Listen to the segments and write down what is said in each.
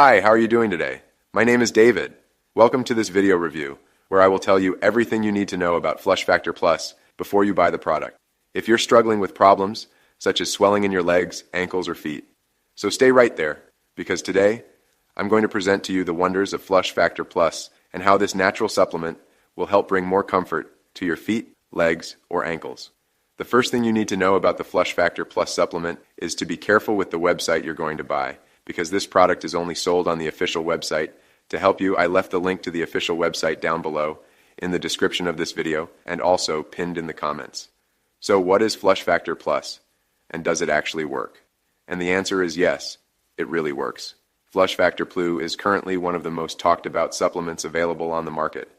Hi, how are you doing today? My name is David. Welcome to this video review, where I will tell you everything you need to know about Flush Factor Plus before you buy the product. If you're struggling with problems, such as swelling in your legs, ankles, or feet, so stay right there, because today, I'm going to present to you the wonders of Flush Factor Plus and how this natural supplement will help bring more comfort to your feet, legs, or ankles. The first thing you need to know about the Flush Factor Plus supplement is to be careful with the website you're going to buy, because this product is only sold on the official website. To help you, I left the link to the official website down below in the description of this video and also pinned in the comments. So what is Flush Factor Plus, and does it actually work? And the answer is yes, it really works. Flush Factor Plus is currently one of the most talked about supplements available on the market.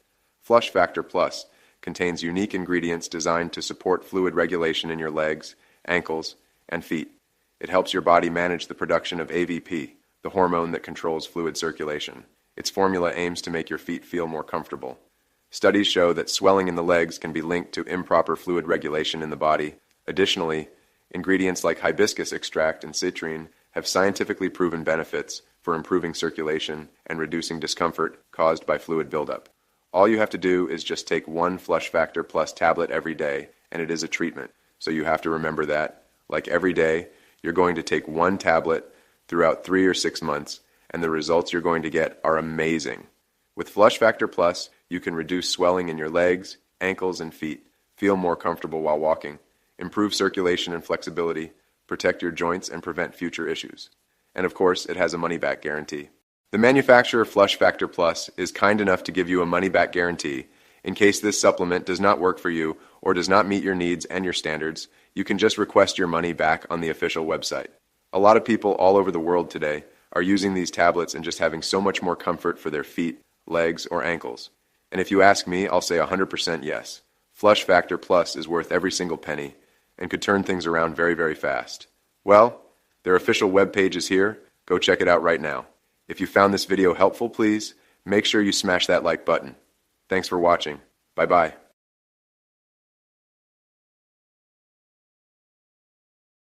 Flush Factor Plus contains unique ingredients designed to support fluid regulation in your legs, ankles, and feet. It helps your body manage the production of AVP, the hormone that controls fluid circulation. Its formula aims to make your feet feel more comfortable. Studies show that swelling in the legs can be linked to improper fluid regulation in the body. Additionally, ingredients like hibiscus extract and citrine have scientifically proven benefits for improving circulation and reducing discomfort caused by fluid buildup. All you have to do is just take one Flush Factor Plus tablet every day, and it is a treatment. So you have to remember that, like every day, you're going to take one tablet throughout 3 or 6 months, and the results you're going to get are amazing. With Flush Factor Plus, you can reduce swelling in your legs, ankles, and feet, feel more comfortable while walking, improve circulation and flexibility, protect your joints, and prevent future issues. And of course, it has a money-back guarantee. The manufacturer Flush Factor Plus is kind enough to give you a money-back guarantee. In case this supplement does not work for you or does not meet your needs and your standards, you can just request your money back on the official website. A lot of people all over the world today are using these tablets and just having so much more comfort for their feet, legs, or ankles. And if you ask me, I'll say 100% yes. Flush Factor Plus is worth every single penny and could turn things around very, very fast. Well, their official webpage is here. Go check it out right now. If you found this video helpful, please make sure you smash that like button. Thanks for watching. Bye-bye.